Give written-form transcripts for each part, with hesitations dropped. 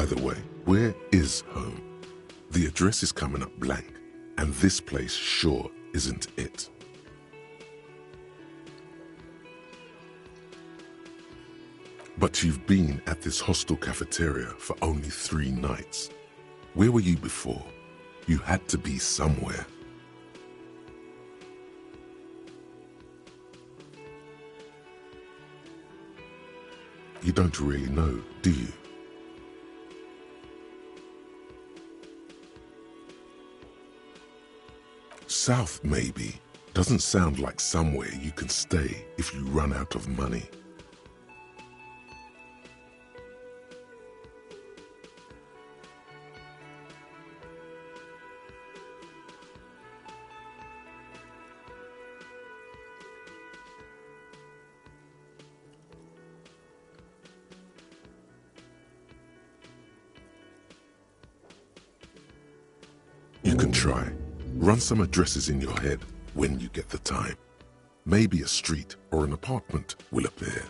By the way, where is home? The address is coming up blank, and this place sure isn't it. But you've been at this hostel cafeteria for only 3 nights. Where were you before? You had to be somewhere. You don't really know, do you? South, maybe. Doesn't sound like somewhere you can stay if you run out of money. You can try. Run some addresses in your head when you get the time. Maybe a street or an apartment will appear.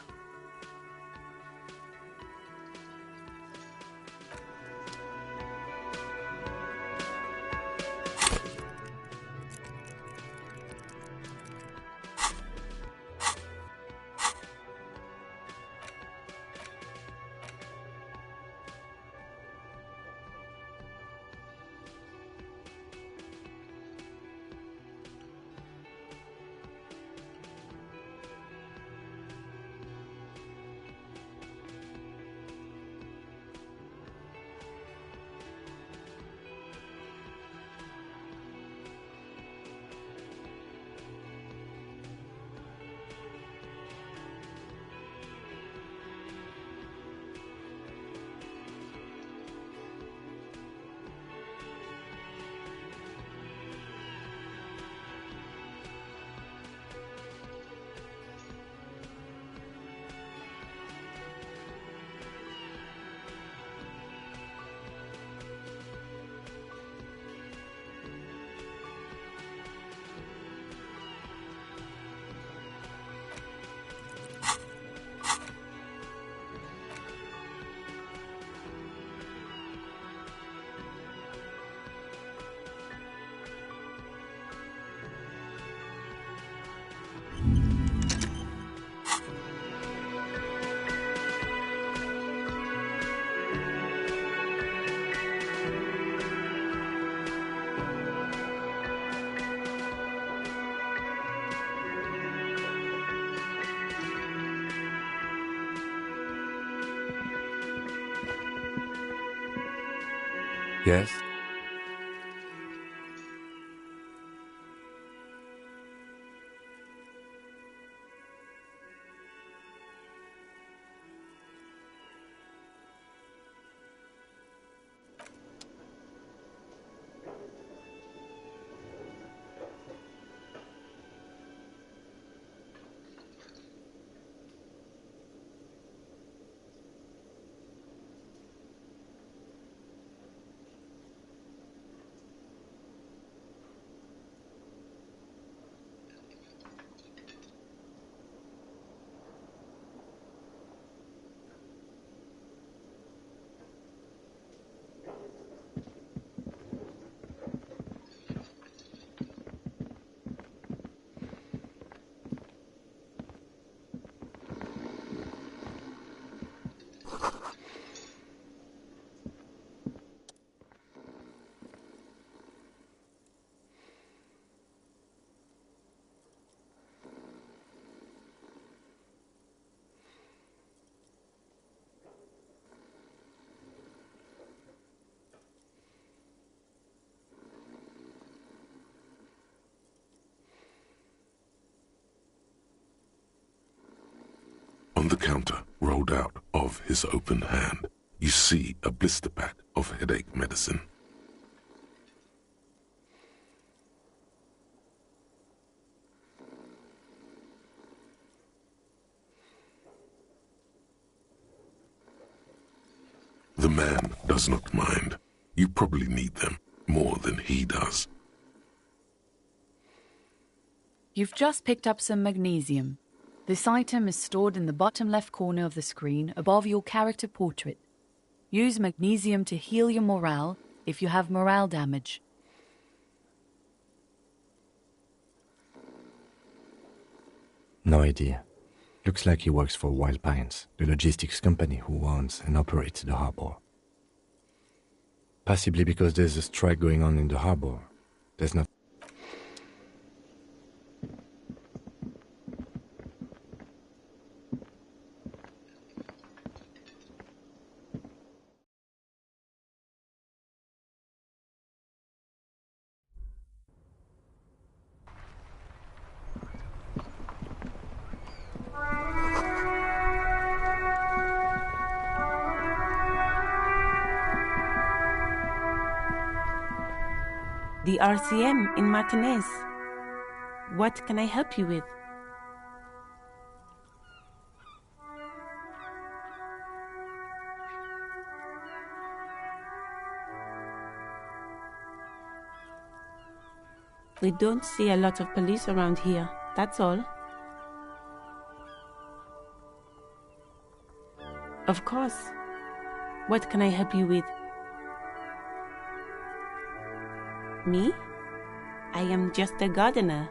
Yes? On the counter, rolled out of his open hand, you see a blister pack of headache medicine. The man does not mind. You probably need them more than he does. You've just picked up some magnesium. This item is stored in the bottom left corner of the screen above your character portrait. Use magnesium to heal your morale if you have morale damage. No idea. Looks like he works for Wild Pines, the logistics company who owns and operates the harbor. Possibly because there's a strike going on in the harbor. There's not... The RCM in Martinez. What can I help you with? We don't see a lot of police around here, that's all. Of course. What can I help you with? Me? I am just a gardener.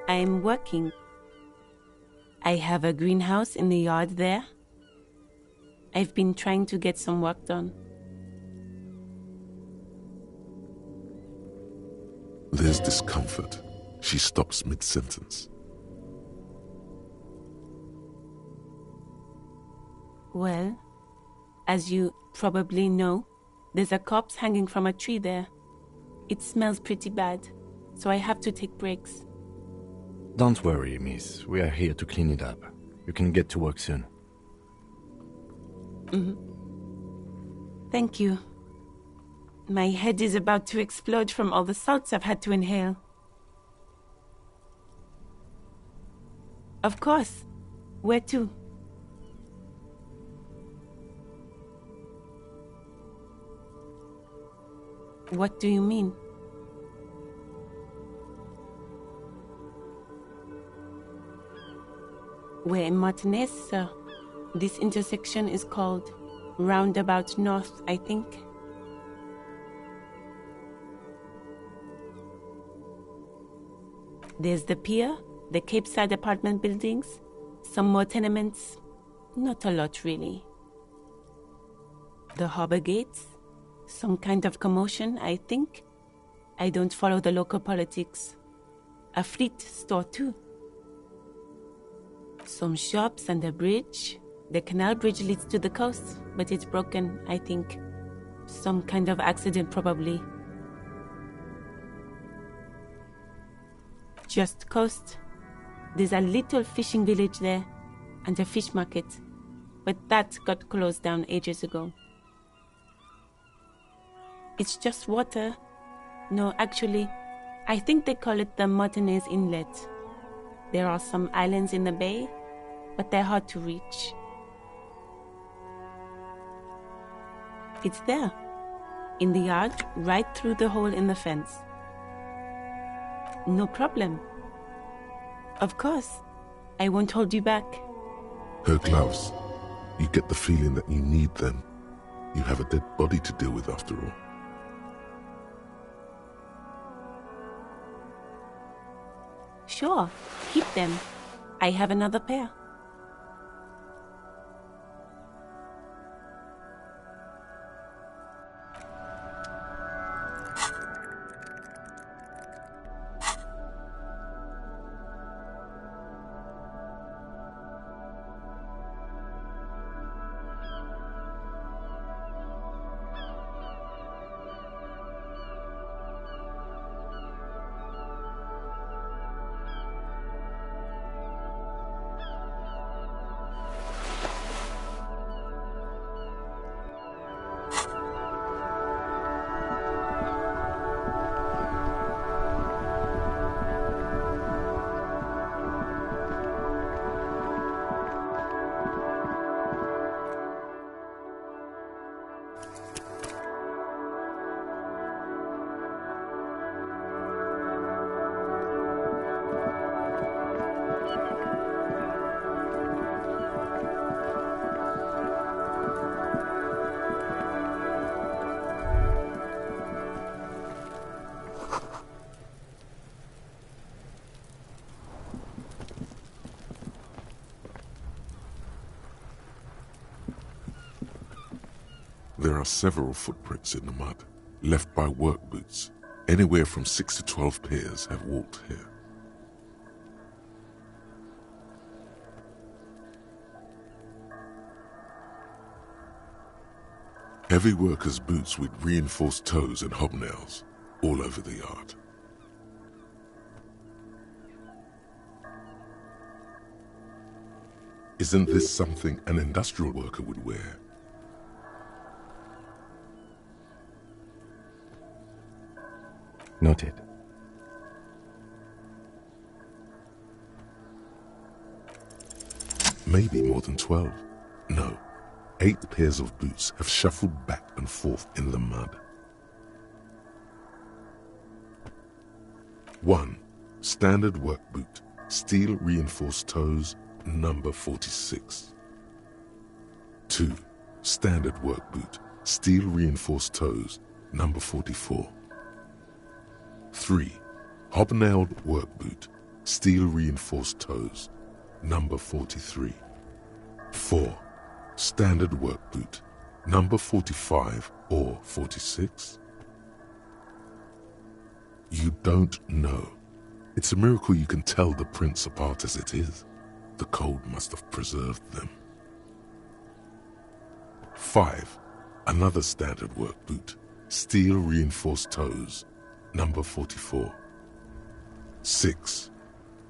I am working. I have a greenhouse in the yard there. I've been trying to get some work done. There's discomfort. She stops mid-sentence. Well, as you probably know, there's a corpse hanging from a tree there. It smells pretty bad, so I have to take breaks. Don't worry, miss. We are here to clean it up. You can get to work soon. Thank you. My head is about to explode from all the salts I've had to inhale. Of course. Where to? What do you mean? We're in Martinez, sir. This intersection is called Roundabout North, I think. There's the pier, the Cape Side apartment buildings, some more tenements. Not a lot, really. The harbor gates. Some kind of commotion, I think. I don't follow the local politics. A fleet store, too. Some shops and a bridge. The canal bridge leads to the coast, but it's broken, I think. Some kind of accident, probably. Just coast. There's a little fishing village there, and a fish market. But that got closed down ages ago. It's just water. No, actually, I think they call it the Martinez Inlet. There are some islands in the bay, but they're hard to reach. It's there, in the yard, right through the hole in the fence. No problem. Of course, I won't hold you back. Her gloves. You get the feeling that you need them. You have a dead body to deal with after all. Sure, keep them. I have another pair. There are several footprints in the mud, left by work boots. Anywhere from 6 to 12 pairs have walked here. Heavy workers' boots with reinforced toes and hobnails all over the yard. Isn't this something an industrial worker would wear? Noted. Maybe more than 12. No, 8 pairs of boots have shuffled back and forth in the mud. 1. Standard work boot, steel reinforced toes, number 46. 2. Standard work boot, steel reinforced toes, number 44. 3. Hobnailed work boot, steel reinforced toes, number 43. 4. Standard work boot, number 45 or 46. You don't know. It's a miracle you can tell the prints apart as it is. The cold must have preserved them. 5. Another standard work boot, steel reinforced toes, number 44. 6.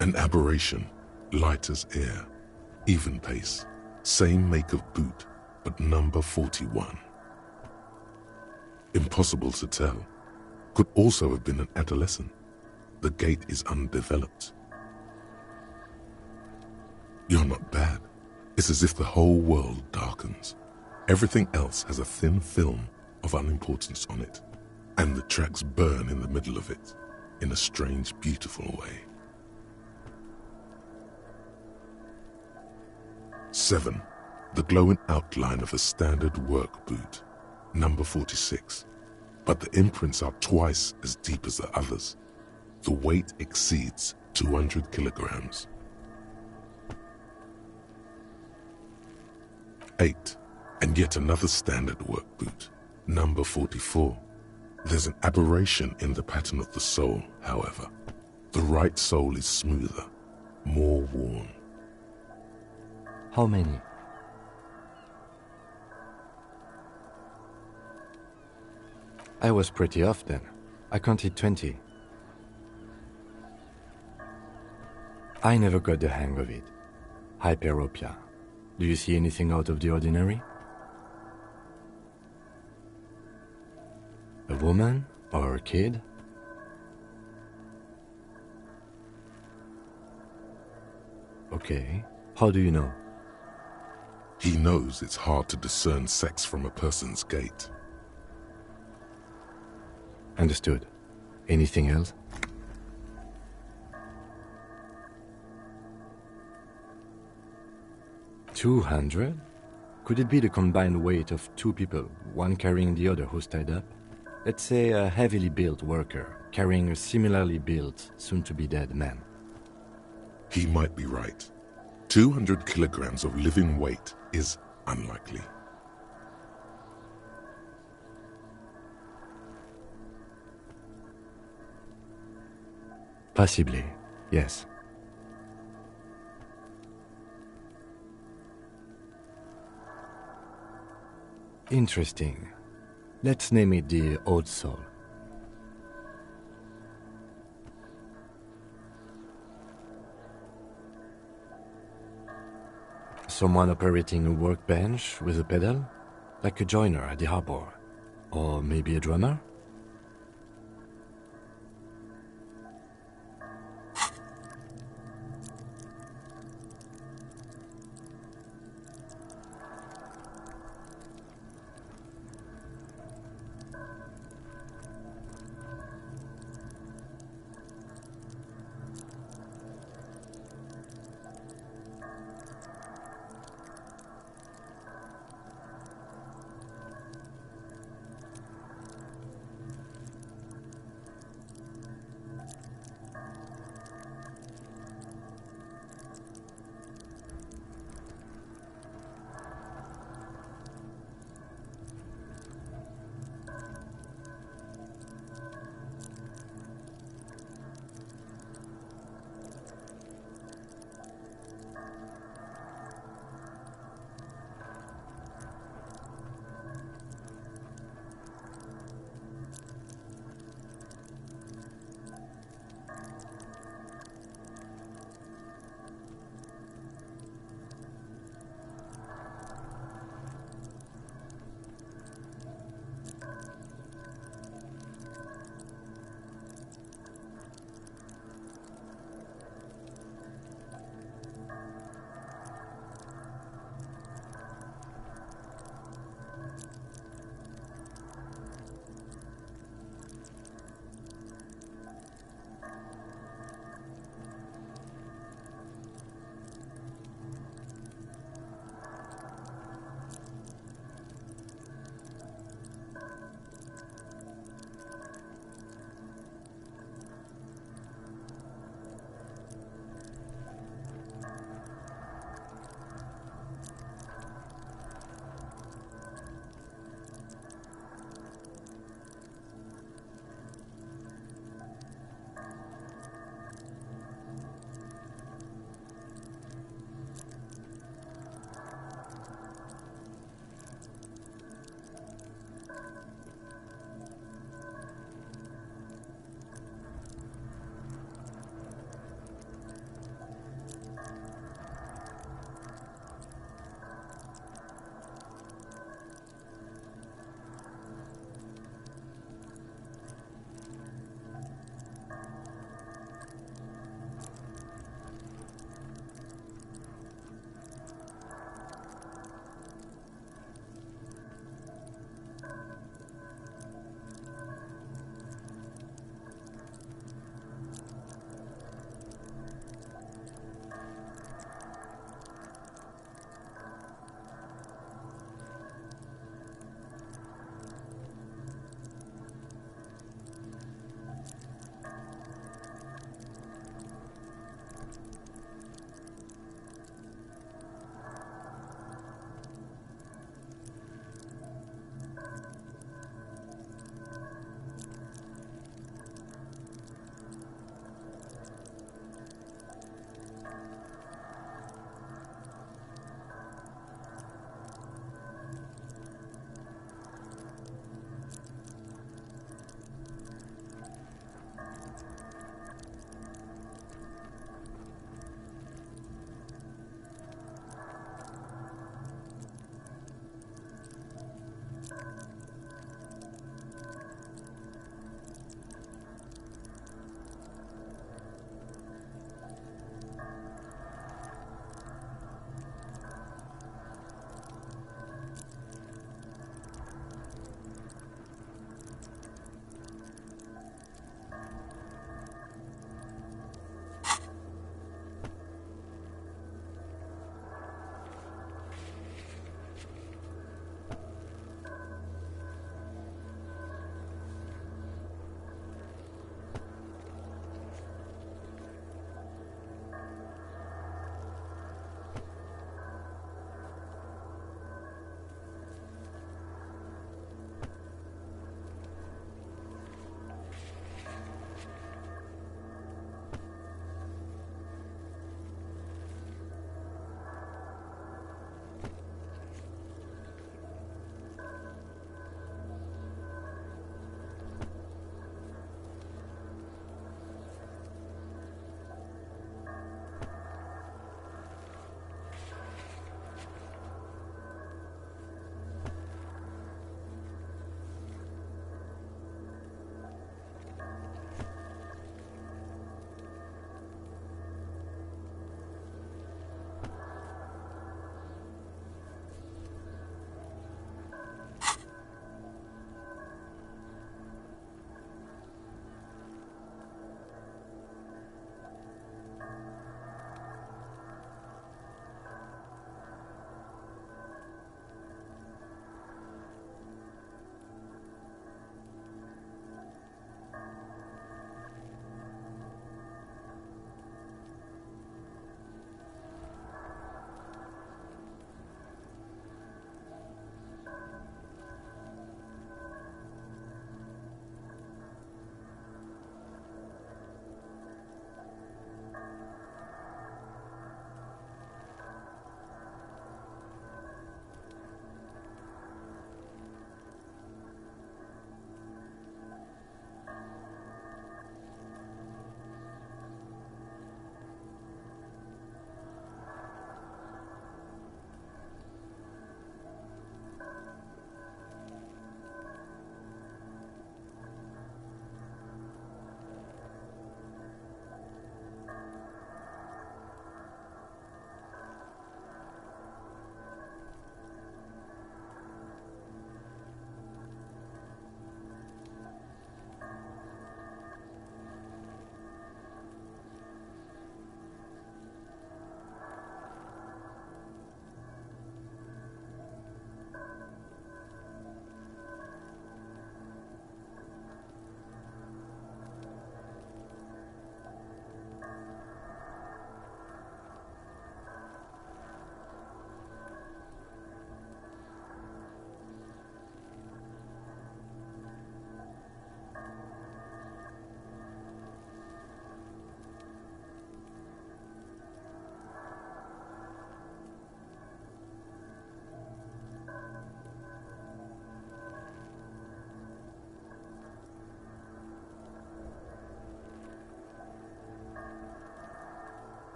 An aberration, light as air, even pace, same make of boot, but number 41. Impossible to tell. Could also have been an adolescent. The gait is undeveloped. You're not bad. It's as if the whole world darkens. Everything else has a thin film of unimportance on it, and the tracks burn in the middle of it, in a strange, beautiful way. 7. The glowing outline of a standard work boot, number 46. But the imprints are twice as deep as the others. The weight exceeds 200 kilograms. 8. And yet another standard work boot, number 44. There's an aberration in the pattern of the sole, however. The right sole is smoother, more worn. How many? I was pretty off then. I counted 20. I never got the hang of it. Hyperopia. Do you see anything out of the ordinary? A woman or a kid? Okay. How do you know? He knows it's hard to discern sex from a person's gait. Understood. Anything else? $200? Could it be the combined weight of 2 people, one carrying the other who's tied up? Let's say a heavily built worker carrying a similarly built, soon-to-be-dead man. He might be right. 200 kilograms of living weight is unlikely. Possibly, yes. Interesting. Let's name it the Old Soul. Someone operating a workbench with a pedal? Like a joiner at the harbor. Or maybe a drummer?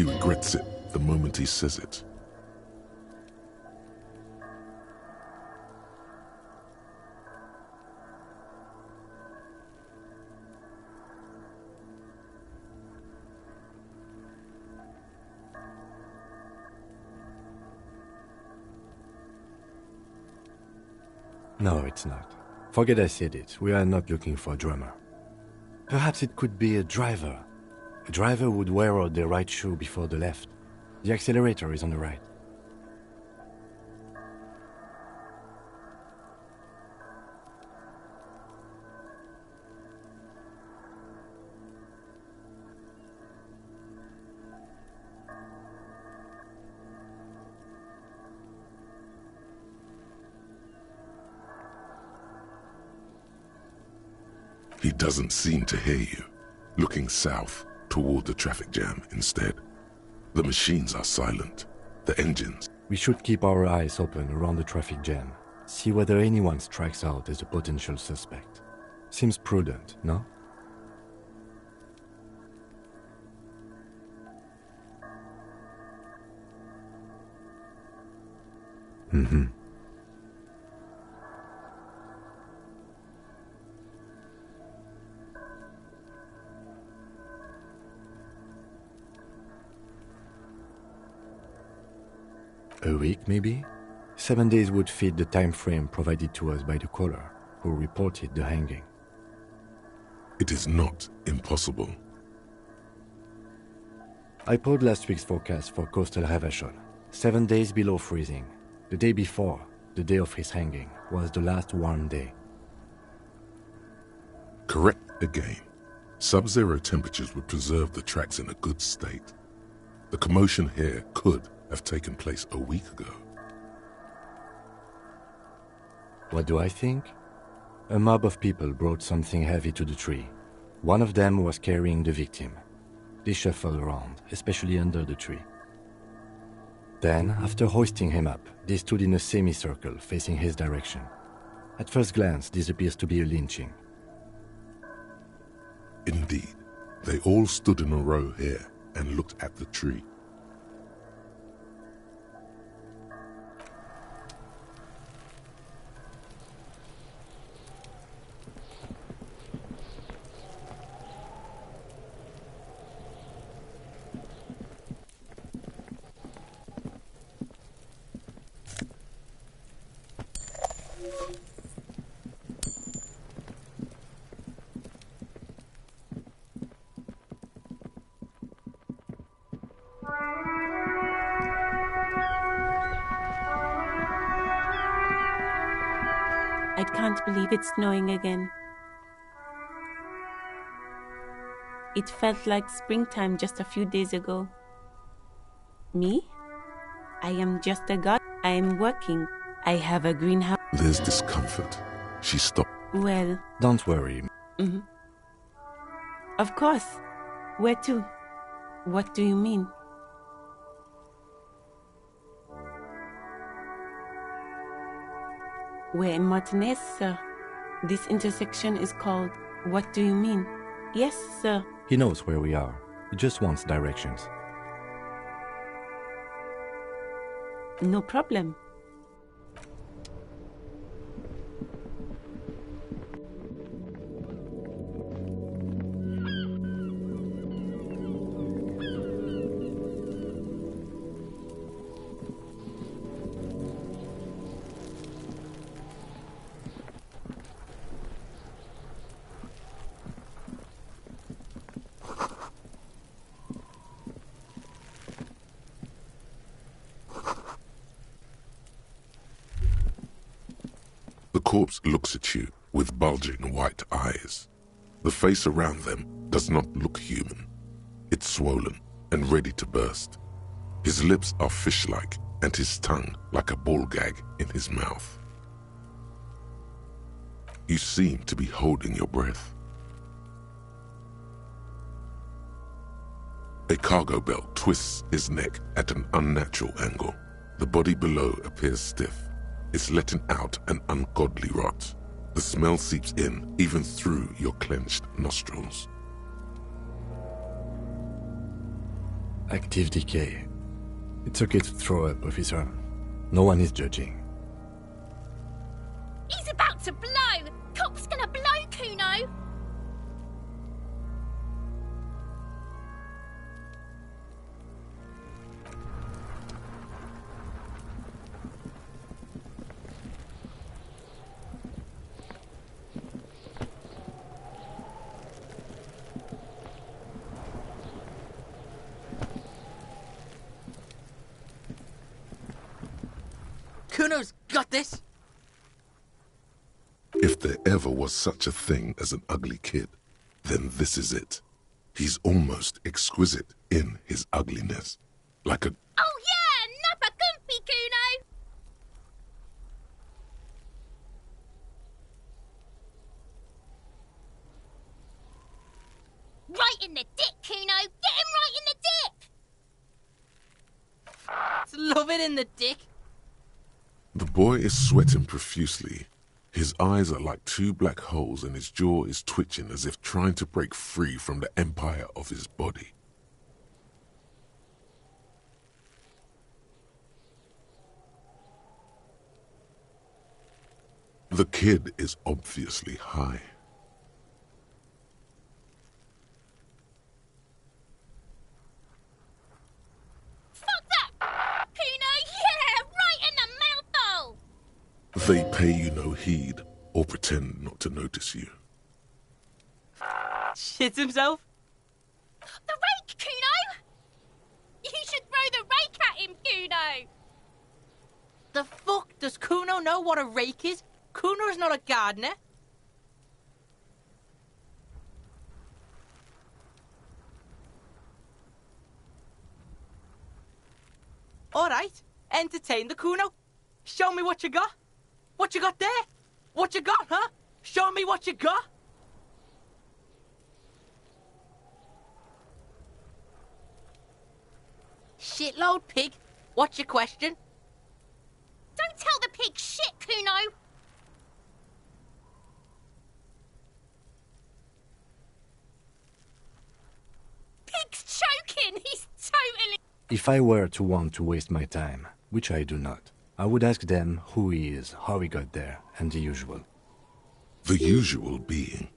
He regrets it the moment he says it. No, it's not. Forget I said it. We are not looking for a drummer. Perhaps it could be a driver. A driver would wear out the right shoe before the left. The accelerator is on the right. He doesn't seem to hear you, looking south toward the traffic jam instead. The machines are silent. The engines. We should keep our eyes open around the traffic jam. See whether anyone strikes out as a potential suspect. Seems prudent, no? Mm-hmm. A week, maybe? 7 days would fit the time frame provided to us by the caller, who reported the hanging. It is not impossible. I pulled last week's forecast for coastal Havashol. 7 days below freezing. The day before, the day of his hanging, was the last warm day. Correct again. Sub-zero temperatures would preserve the tracks in a good state. The commotion here could have taken place a week ago. What do I think? A mob of people brought something heavy to the tree. One of them was carrying the victim. They shuffled around, especially under the tree. Then, after hoisting him up, they stood in a semicircle facing his direction. At first glance, this appears to be a lynching. Indeed, they all stood in a row here and looked at the tree. I can't believe it's snowing again. It felt like springtime just a few days ago. Me? I am just a god. I am working. I have a greenhouse. There's discomfort. She stopped. Well... Don't worry. Mm-hmm. Of course. Where to? What do you mean? We're in Martinez, sir. This intersection is called... What do you mean? Yes, sir. He knows where we are. He just wants directions. No problem. The corpse looks at you with bulging white eyes. The face around them does not look human. It's swollen and ready to burst. His lips are fish-like and his tongue like a ball gag in his mouth. You seem to be holding your breath. A cargo belt twists his neck at an unnatural angle. The body below appears stiff. It's letting out an ungodly rot. The smell seeps in even through your clenched nostrils. Active decay. It's okay to throw up, officer. No one is judging. He's about to blow! Cop's gonna blow, Cuno! Cuno's got this! If there ever was such a thing as an ugly kid, then this is it. He's almost exquisite in his ugliness. Like a... Oh yeah! Nappa Gumpy, Cuno! Right in the dick, Cuno! Get him right in the dick! Love it in the dick. The boy is sweating profusely. His eyes are like two black holes and his jaw is twitching as if trying to break free from the empire of his body. The kid is obviously high. Fuck that! Cuno, yeah! Right in the mouthhole! They pay you no heed or pretend not to notice you. Shits himself. The rake, Cuno! You should throw the rake at him, Cuno! The fuck? Does Cuno know what a rake is? Cuno's not a gardener. Alright, entertain the Cuno. Show me what you got. What you got there? What you got, huh? Show me what you got. Shitload pig. What's your question? Don't tell the pig shit, Cuno! Pig's choking! He's totally... If I were to want to waste my time, which I do not, I would ask them who he is, how he got there, and the usual. The usual being,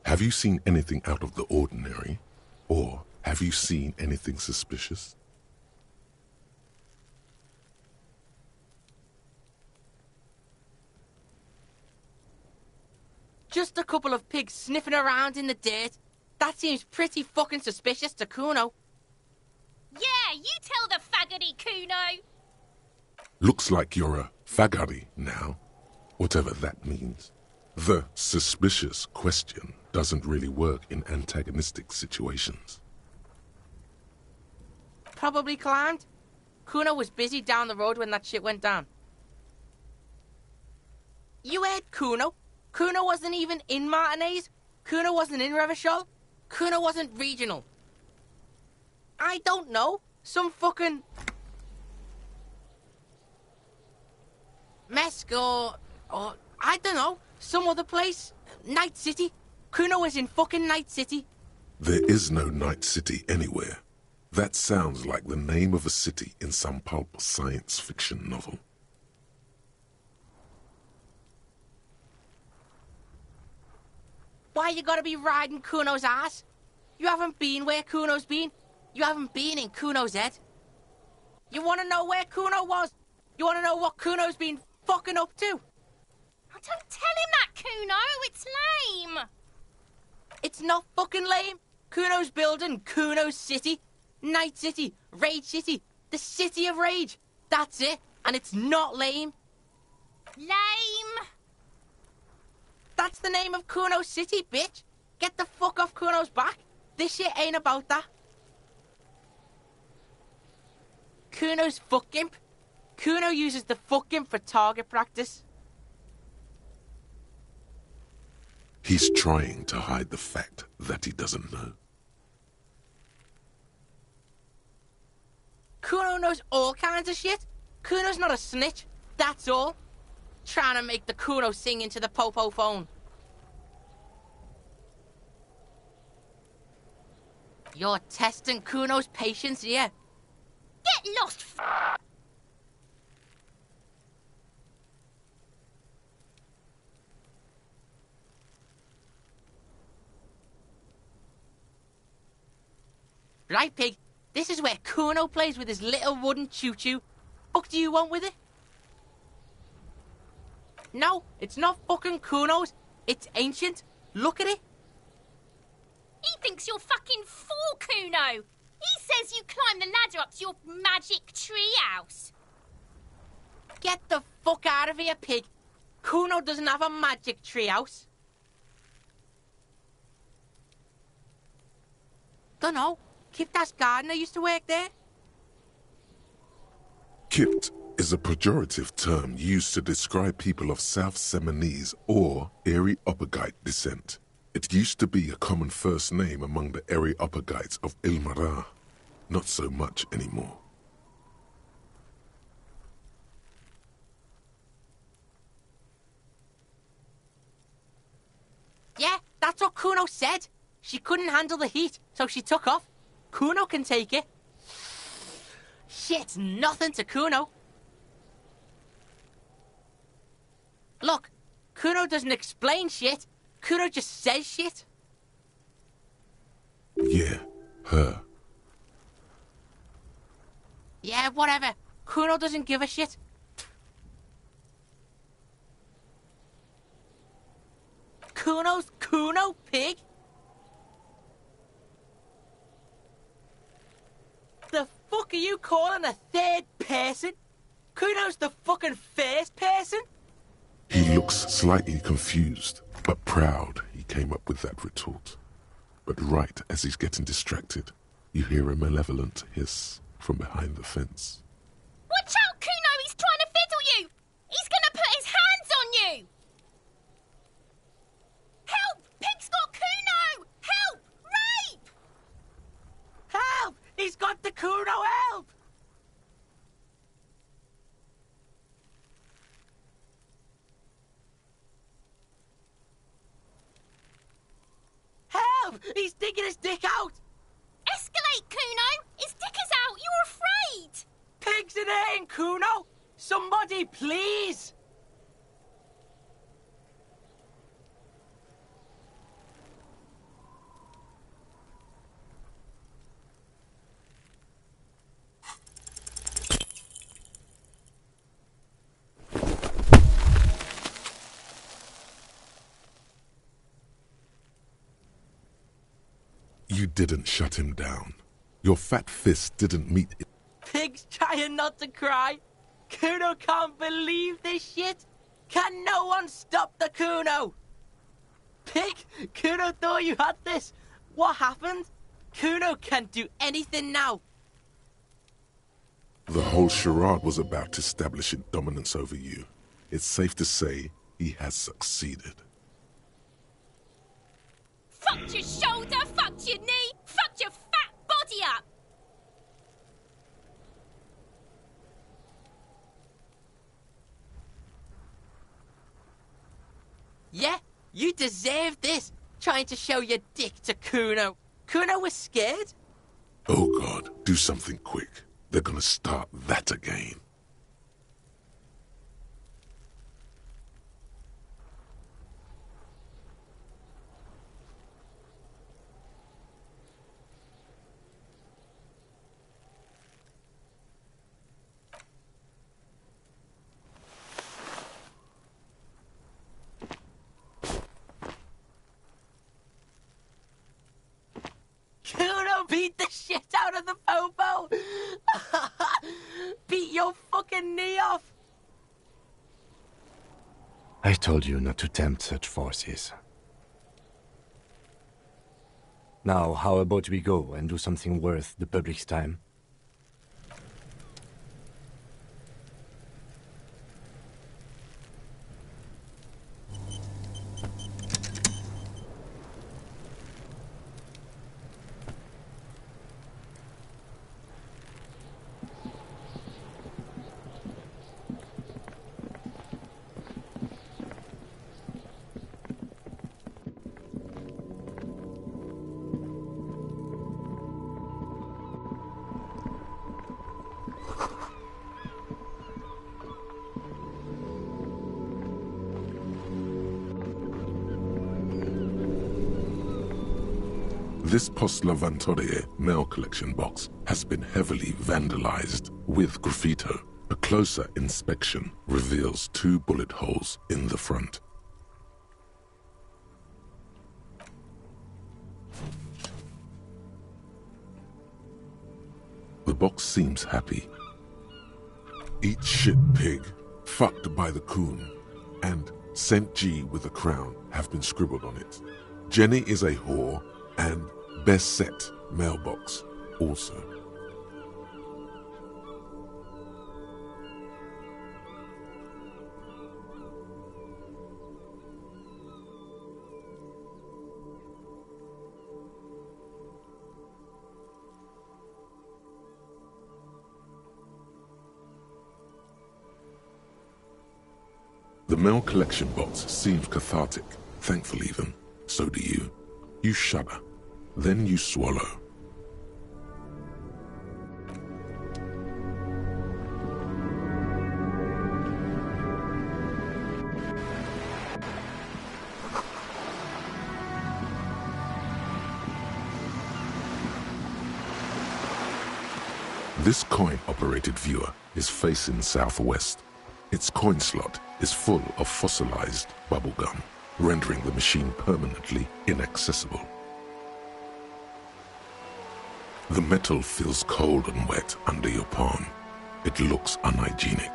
have you seen anything out of the ordinary? Or have you seen anything suspicious? Just a couple of pigs sniffing around in the dirt. That seems pretty fucking suspicious to Cuno. Yeah, you tell the faggoty, Cuno! Looks like you're a faggoty now, whatever that means. The suspicious question doesn't really work in antagonistic situations. Probably climbed. Cuno was busy down the road when that shit went down. You heard Cuno? Cuno wasn't even in Martinez. Cuno wasn't in Revachol. Cuno wasn't regional. I don't know. Some fucking... Mesk or I don't know. Some other place. Night City. Cuno was in fucking Night City. There is no Night City anywhere. That sounds like the name of a city in some pulp science fiction novel. Why you gotta be riding Cuno's ass? You haven't been where Cuno's been. You haven't been in Cuno's head. You wanna know where Cuno was? You wanna know what Cuno's been fucking up to? Oh, don't tell him that, Cuno! It's lame! It's not fucking lame. Cuno's building Cuno's City. Night City. Rage City. The City of Rage. That's it. And it's not lame. Lame! That's the name of Cuno City, bitch. Get the fuck off Cuno's back. This shit ain't about that. Cuno's fuck imp. Cuno uses the fuck imp for target practice. He's trying to hide the fact that he doesn't know. Cuno knows all kinds of shit. Cuno's not a snitch. That's all. Trying to make the Cuno sing into the popo phone. You're testing Cuno's patience here. Get lost, Right, Pig, this is where Cuno plays with his little wooden choo-choo. Fuck do you want with it? No, it's not fucking Cuno's. It's ancient. Look at it. He thinks you're fucking fool, Cuno. He says you climb the ladder up to your magic tree house. Get the fuck out of here, Pig. Cuno doesn't have a magic treehouse. Dunno. Kipta's gardener used to work there. Kipt is a pejorative term used to describe people of South Seminese or Areopagite descent. It used to be a common first name among the Areopagites of Ilmara. Not so much anymore. Yeah, that's what Cuno said. She couldn't handle the heat, so she took off. Cuno can take it. Shit's nothing to Cuno. Look, Cuno doesn't explain shit. Cuno just says shit. Yeah, her. Yeah, whatever. Cuno doesn't give a shit. Cuno's Cuno, Pig? The fuck are you calling a third person? Cuno's the fucking first person? He looks slightly confused, but proud he came up with that retort. But right as he's getting distracted, you hear a malevolent hiss from behind the fence. Watch out, Cuno! He's trying to fiddle you! He's gonna put his hands on you! Help! Pig's got Cuno! Help! Rape! Help! He's got the Cuno, help! Help! He's digging his dick out! Escalate, Cuno! His dick is out! You're afraid! Pig's in hurting, Cuno! Somebody, please! You didn't shut him down. Your fat fist didn't meet it. Pig's trying not to cry. Cuno can't believe this shit. Can no one stop the Cuno? Pig, Cuno thought you had this. What happened? Cuno can't do anything now. The whole charade was about establishing dominance over you. It's safe to say he has succeeded. Fucked your shoulder, fucked your knee, fucked your fat body up! Yeah, you deserve this. Trying to show your dick to Cuno. Cuno was scared. Oh God, do something quick. They're gonna start that again. Cuno beat the shit out of the popo. Beat your fucking knee off. I told you not to tempt such forces. Now, how about we go and do something worth the public's time? This Post Lavantorie mail collection box has been heavily vandalized with graffito. A closer inspection reveals 2 bullet holes in the front. The box seems happy. Eat shit, pig, fucked by the coon, and St. G with a crown have been scribbled on it. Jenny is a whore, and best set mailbox also. The mail collection box seems cathartic, thankful even. So do you. You shudder. Then you swallow. This coin-operated viewer is facing southwest. Its coin slot is full of fossilized bubblegum, rendering the machine permanently inaccessible. The metal feels cold and wet under your palm. It looks unhygienic.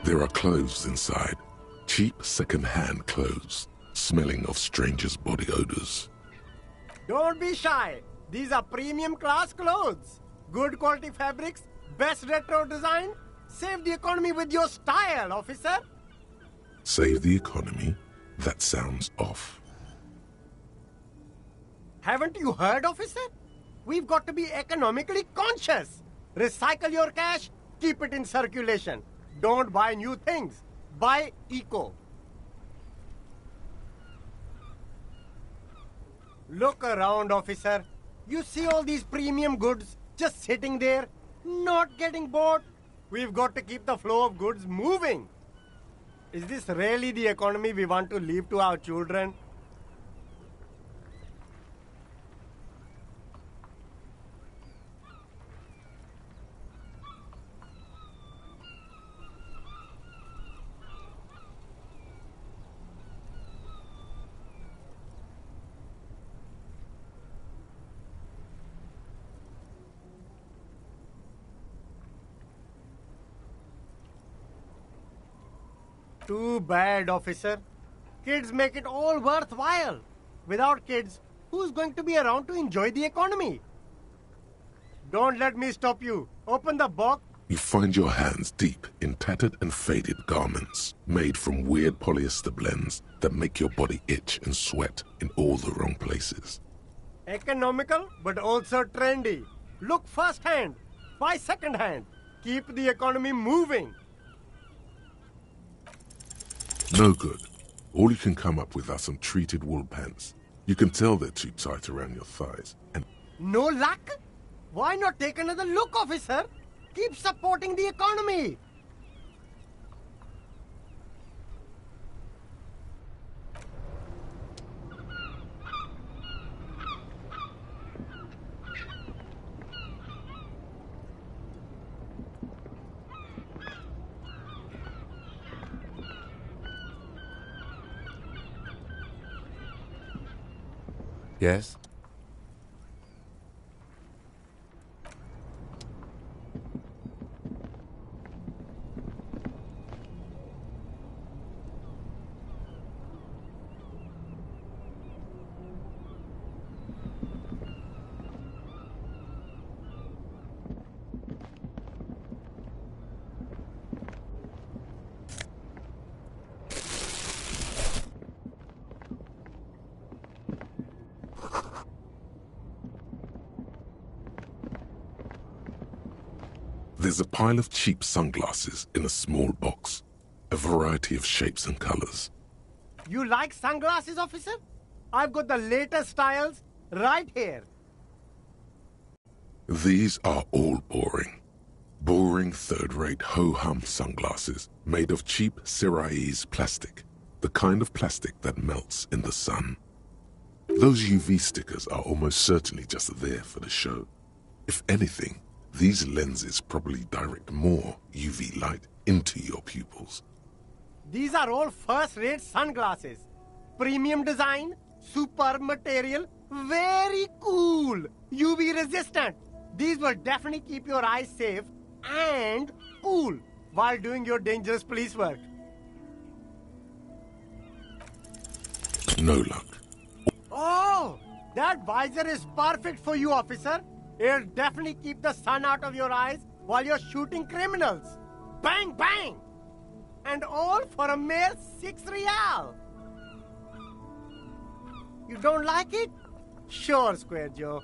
There are clothes inside. Cheap second-hand clothes, smelling of strangers' body odors. Don't be shy. These are premium class clothes. Good quality fabrics, best retro design. Save the economy with your style, officer. Save the economy? That sounds off. Haven't you heard, officer? We've got to be economically conscious. Recycle your cash, keep it in circulation. Don't buy new things. Buy eco. Look around, officer. You see all these premium goods just sitting there, not getting bought? We've got to keep the flow of goods moving. Is this really the economy we want to leave to our children? Too bad, officer. Kids make it all worthwhile. Without kids, who's going to be around to enjoy the economy? Don't let me stop you. Open the box You find your hands deep in tattered and faded garments made from weird polyester blends that make your body itch and sweat in all the wrong places. Economical, but also trendy. Look first hand, buy second hand. Keep the economy moving. No good. All you can come up with are some treated wool pants. You can tell they're too tight around your thighs. And No luck? Why not take another look, officer? Keep supporting the economy. Yes? there's a pile of cheap sunglasses in a small box, a variety of shapes and colors. You like sunglasses, officer? I've got the latest styles right here. These are all boring. Boring third-rate ho-hum sunglasses made of cheap Syrahese plastic, the kind of plastic that melts in the sun. Those UV stickers are almost certainly just there for the show. If anything, these lenses probably direct more UV light into your pupils. These are all first-rate sunglasses. Premium design, superb material, very cool, UV resistant. These will definitely keep your eyes safe and cool while doing your dangerous police work. No luck. Oh, that visor is perfect for you, officer. It'll definitely keep the sun out of your eyes while you're shooting criminals. Bang, bang! And all for a mere 6 real. You don't like it? Sure, Square Joe.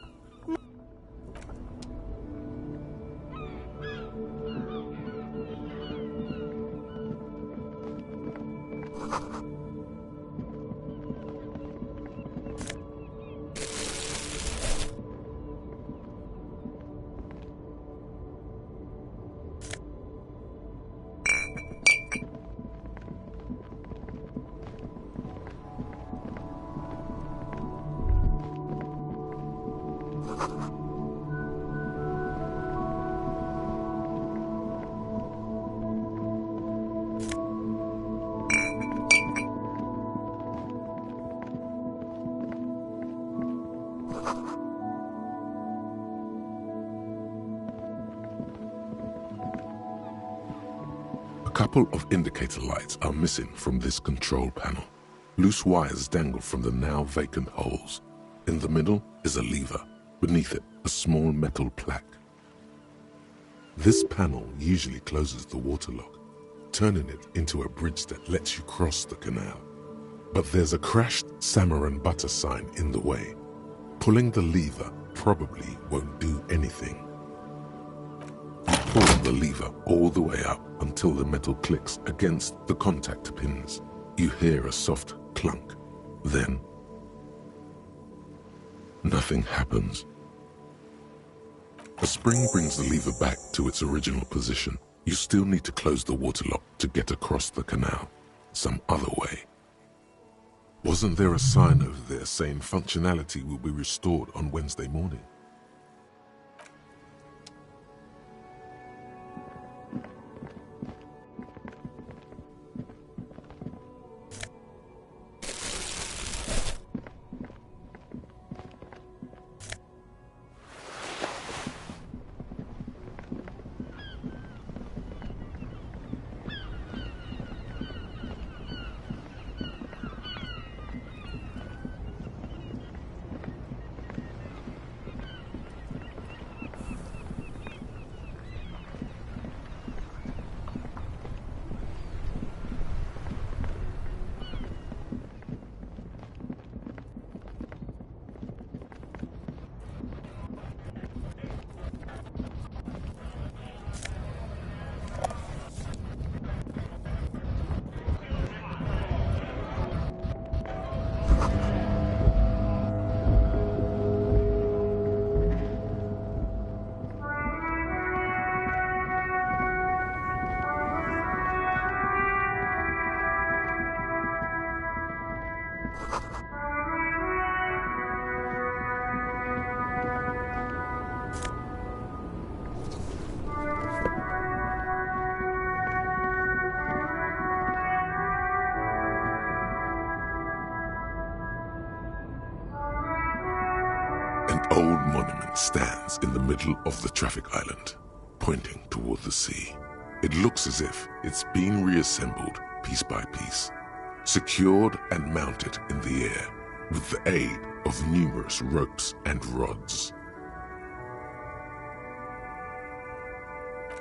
A couple of indicator lights are missing from this control panel. Loose wires dangle from the now vacant holes. In the middle is a lever. Beneath it, a small metal plaque. This panel usually closes the water lock, turning it into a bridge that lets you cross the canal. But there's a crashed salmon and butter sign in the way. Pulling the lever probably won't do anything. You pull the lever all the way up until the metal clicks against the contact pins. You hear a soft clunk. Then, nothing happens. A spring brings the lever back to its original position. You still need to close the water lock to get across the canal, some other way. Wasn't there a sign over there saying functionality will be restored on Wednesday morning? old monument stands in the middle of the traffic island, pointing toward the sea. It looks as if it's been reassembled piece by piece, secured and mounted in the air with the aid of numerous ropes and rods.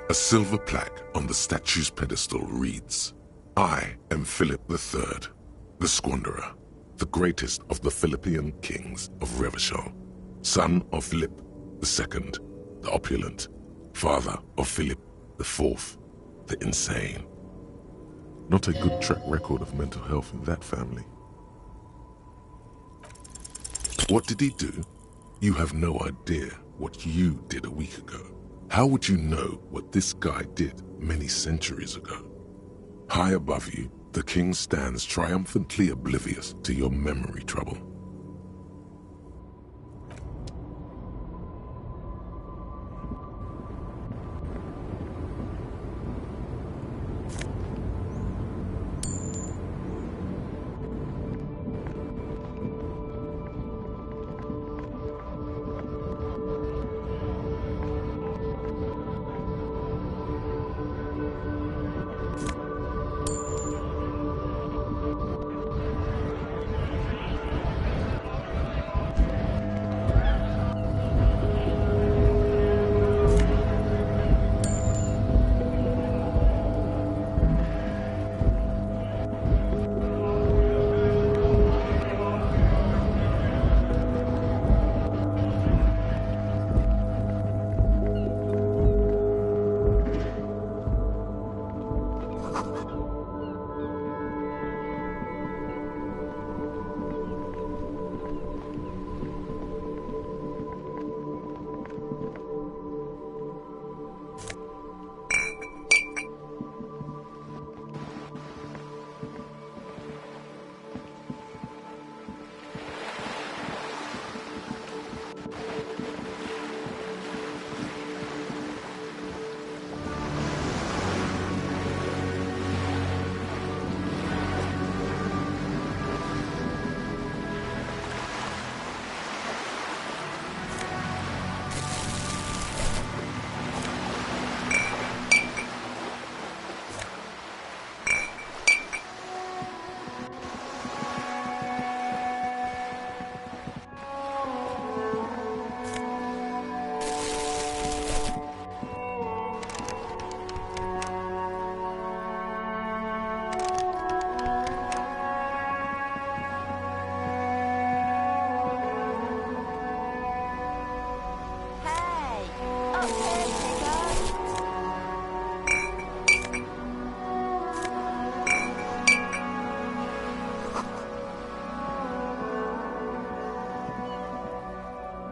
A silver plaque on the statue's pedestal reads, "I am Philip III, the Squanderer, the greatest of the Philippian kings of Revachol, son of Philip II, the opulent, father of Philip IV, the insane." Not a good track record of mental health in that family. What did he do? You have no idea what you did a week ago. How would you know what this guy did many centuries ago? High above you, the king stands triumphantly oblivious to your memory trouble.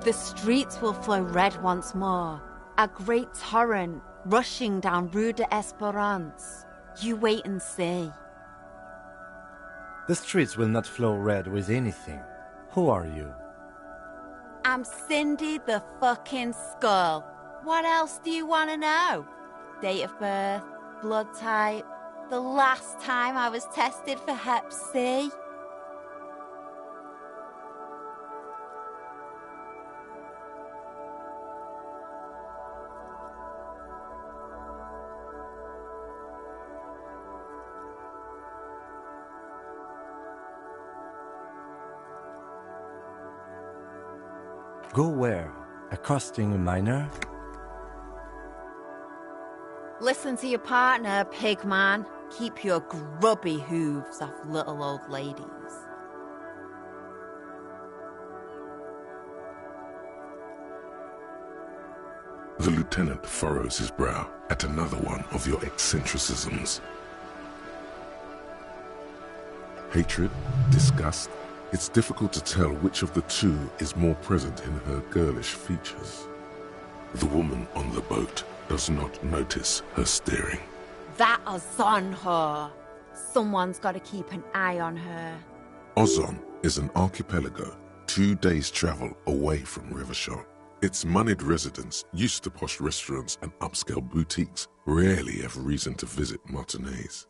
The streets will flow red once more, a great torrent rushing down Rue de Esperance. You wait and see. The streets will not flow red with anything. Who are you? I'm Cindy the fucking Skull. What else do you want to know? Date of birth, blood type, the last time I was tested for Hep C. Go where? Accosting a miner? Listen to your partner, pig man. Keep your grubby hooves off little old ladies. The lieutenant furrows his brow at another one of your eccentricisms. Hatred, disgust, it's difficult to tell which of the two is more present in her girlish features. The woman on the boat does not notice her staring. That Ozon whore. Someone's got to keep an eye on her. Ozon is an archipelago 2 days' travel away from Revachol. Its moneyed residents, used to posh restaurants and upscale boutiques, rarely have reason to visit Martinez.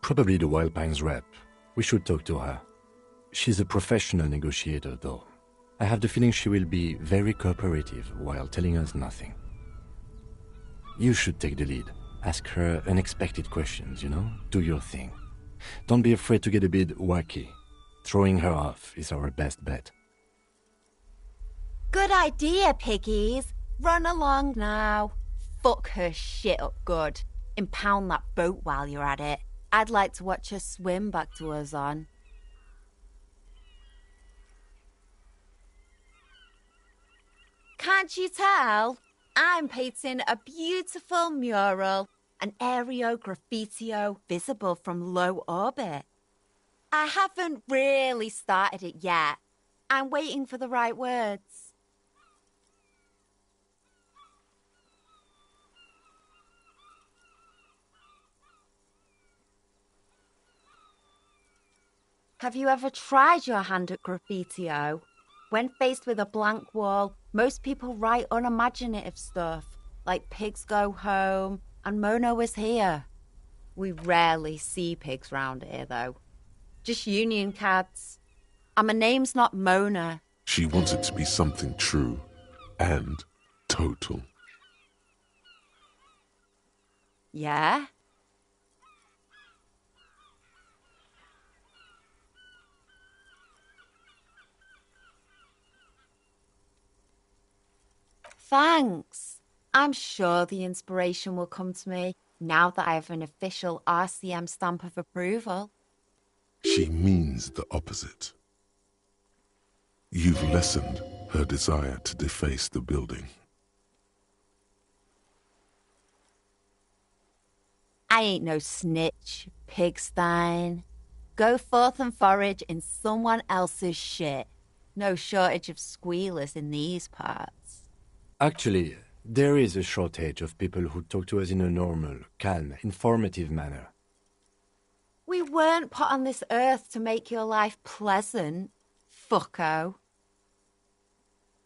Probably the Wild Pines rep. We should talk to her. She's a professional negotiator, though. I have the feeling she will be very cooperative while telling us nothing. You should take the lead. Ask her unexpected questions, you know? Do your thing. Don't be afraid to get a bit wacky. Throwing her off is our best bet. Good idea, piggies. Run along now. Fuck her shit up good. Impound that boat while you're at it. I'd like to watch her swim back to us on. Can't you tell? I'm painting a beautiful mural, an aereo graffitio visible from low orbit. I haven't really started it yet. I'm waiting for the right words. Have you ever tried your hand at graffitio? When faced with a blank wall, most people write unimaginative stuff, like pigs go home and Mono is here. We rarely see pigs round here, though. Just union cards. And my name's not Mona. She wants it to be something true and total. Yeah? Thanks. I'm sure the inspiration will come to me now that I have an official RCM stamp of approval. She means the opposite. You've lessened her desire to deface the building. I ain't no snitch, pigstein. Go forth and forage in someone else's shit. No shortage of squealers in these parts. Actually, there is a shortage of people who talk to us in a normal, calm, informative manner. We weren't put on this earth to make your life pleasant, fucko.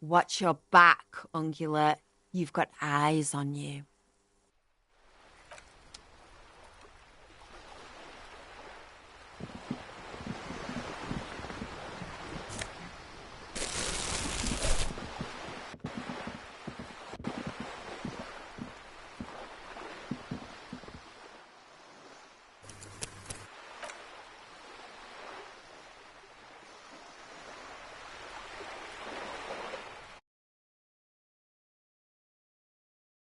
Watch your back, ungulate. You've got eyes on you.